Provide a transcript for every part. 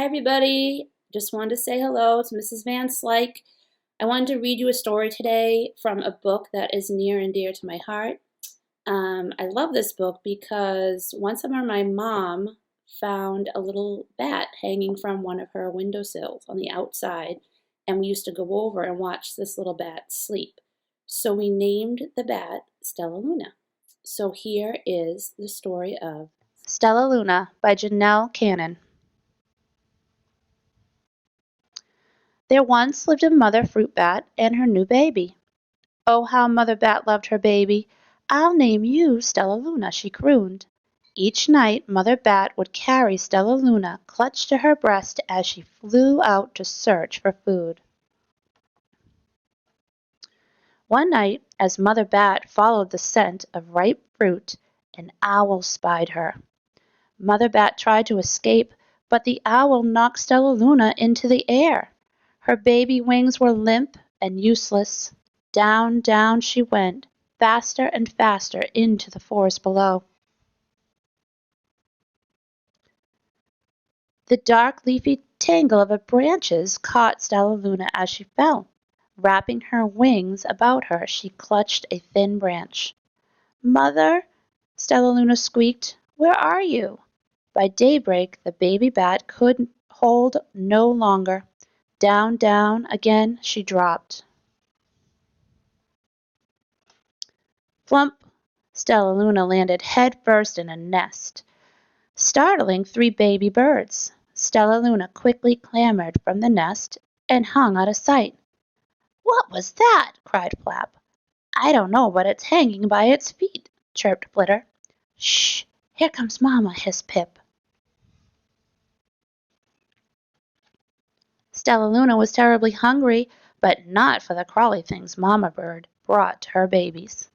everybody. Just wanted to say hello. It's Mrs. Van Slyke. I wanted to read you a story today from a book that is near and dear to my heart. I love this book because one summer my mom found a little bat hanging from one of her windowsills on the outside, and we used to go over and watch this little bat sleep. So we named the bat Stella Luna. So here is the story of Stella Luna by Janelle Cannon. There once lived a mother fruit bat and her new baby. Oh, how Mother Bat loved her baby! "I'll name you Stella Luna," she crooned. Each night Mother Bat would carry Stella Luna clutched to her breast as she flew out to search for food. One night, as Mother Bat followed the scent of ripe fruit, an owl spied her. Mother Bat tried to escape, but the owl knocked Stella Luna into the air. Her baby wings were limp and useless. Down, down she went, faster and faster into the forest below. The dark leafy tangle of her branches caught Stella Luna as she fell. Wrapping her wings about her, she clutched a thin branch. "Mother," Stella Luna squeaked, "where are you?" By daybreak the baby bat could hold no longer. Down, down again she dropped. Flump! Stella Luna landed head first in a nest, startling 3 baby birds. Stella Luna quickly clambered from the nest and hung out of sight. "What was that?" cried Flap. "I don't know, but it's hanging by its feet," chirped Flitter. "Shh! Here comes Mama," hissed Pip. Stella Luna was terribly hungry, but not for the crawly things Mama Bird brought to her babies.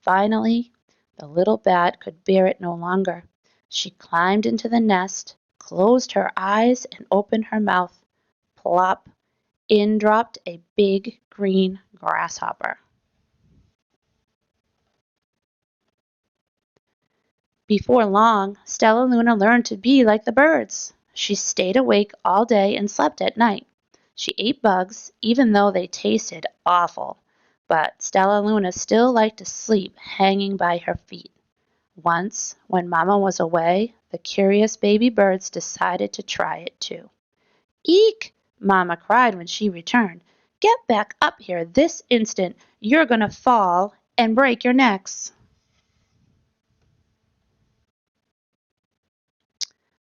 Finally, the little bat could bear it no longer. She climbed into the nest, closed her eyes, and opened her mouth. Plop! In dropped a big green grasshopper. Before long, Stella Luna learned to be like the birds. She stayed awake all day and slept at night. She ate bugs, even though they tasted awful. But Stella Luna still liked to sleep hanging by her feet. Once, when Mama was away, the curious baby birds decided to try it too. "Eek!" Mama cried when she returned. "Get back up here this instant. You're going to fall and break your necks."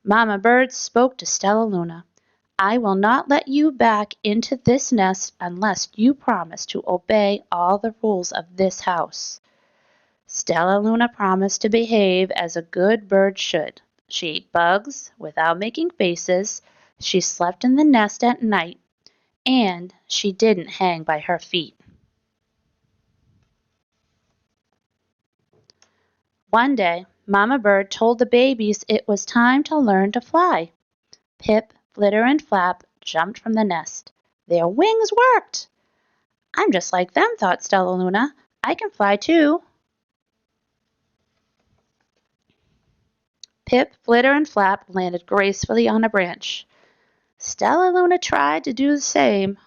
Mama Bird spoke to Stella Luna. "I will not let you back into this nest unless you promise to obey all the rules of this house." Stella Luna promised to behave as a good bird should. She ate bugs without making faces, she slept in the nest at night, and she didn't hang by her feet. One day, Mama Bird told the babies it was time to learn to fly. Pip, Flitter, and Flap jumped from the nest. Their wings worked! "I'm just like them," thought Stella Luna. "I can fly too." Pip, Flitter, and Flap landed gracefully on a branch. Stella Luna tried to do the same.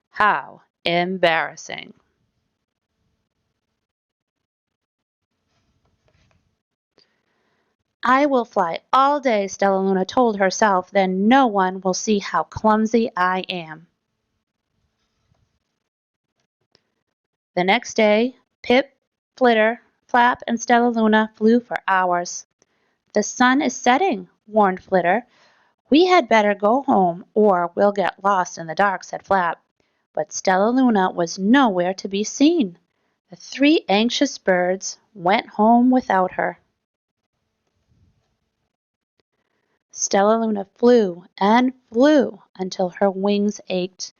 How embarrassing! "I will fly all day," Stella Luna told herself, "then no one will see how clumsy I am." The next day, Pip, Flitter, Flap, and Stella Luna flew for hours. "The sun is setting," warned Flitter. "We had better go home or we'll get lost in the dark," said Flap. But Stella Luna was nowhere to be seen. The 3 anxious birds went home without her. Stella Luna flew and flew until her wings ached,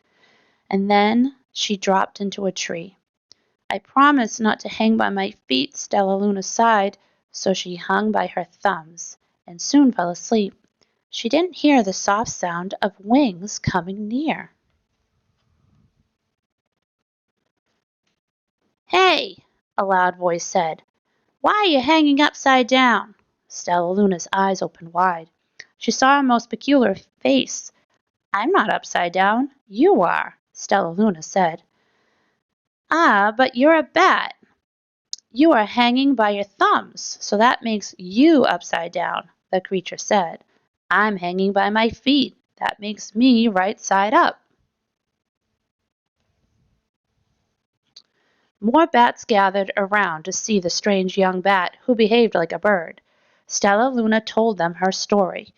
and then she dropped into a tree. "I promised not to hang by my feet," Stella Luna sighed, so she hung by her thumbs and soon fell asleep. She didn't hear the soft sound of wings coming near. "Hey!" a loud voice said. Why are you hanging upside down? Stella Luna's eyes opened wide. She saw a most peculiar face. I'm not upside down. You are, Stella Luna said. Ah, but you're a bat. You are hanging by your thumbs, so that makes you upside down, the creature said. I'm hanging by my feet. That makes me right side up. More bats gathered around to see the strange young bat who behaved like a bird. Stella Luna told them her story.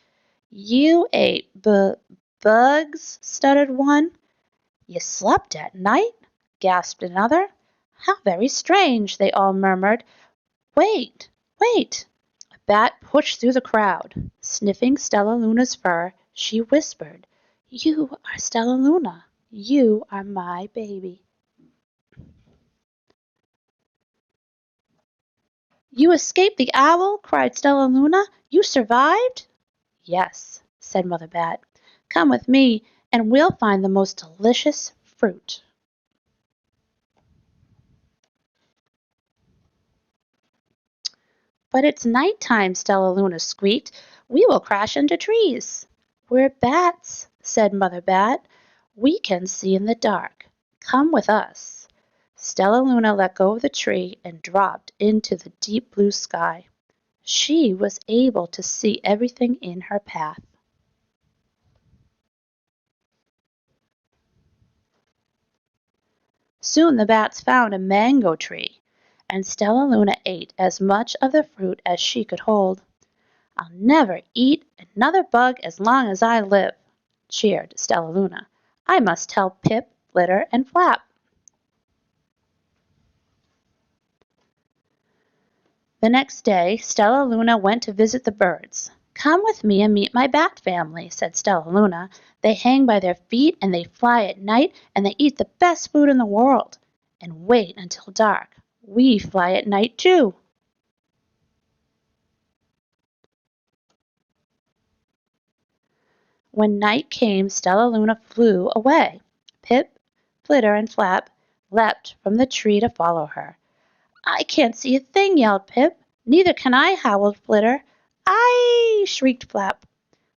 You ate bugs, stuttered one. You slept at night? Gasped another. How very strange, they all murmured. Wait, wait! A bat pushed through the crowd. Sniffing Stella Luna's fur, she whispered, You are Stella Luna. You are my baby. You escaped the owl? Cried Stella Luna. You survived? Yes, said Mother Bat. Come with me, and we'll find the most delicious fruit. But it's night time, Stella Luna squeaked. We will crash into trees. We're bats, said Mother Bat. We can see in the dark. Come with us. Stella Luna let go of the tree and dropped into the deep blue sky. She was able to see everything in her path. Soon the bats found a mango tree, and Stella Luna ate as much of the fruit as she could hold. I'll never eat another bug as long as I live, cheered Stella Luna. I must tell Pip, Flitter, and Flap. The next day, Stella Luna went to visit the birds. Come with me and meet my bat family, said Stella Luna. They hang by their feet and they fly at night and they eat the best food in the world. And wait until dark. We fly at night too. When night came, Stella Luna flew away. Pip, Flitter, and Flap leapt from the tree to follow her. I can't see a thing, yelled Pip. Neither can I, howled Flitter. I shrieked Flap.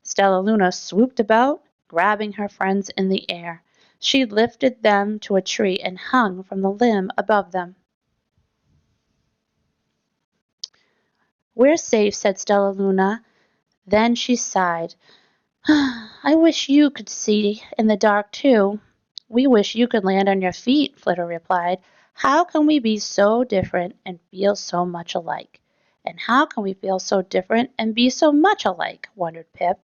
Stella Luna swooped about, grabbing her friends in the air. She lifted them to a tree and hung from the limb above them. We're safe, said Stella Luna. Then she sighed. I wish you could see in the dark, too. We wish you could land on your feet, Flitter replied. How can we be so different and feel so much alike? And how can we feel so different and be so much alike? Wondered Pip.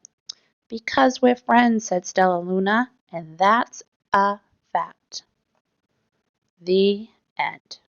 Because we're friends, said Stella Luna, and that's a fact. The end.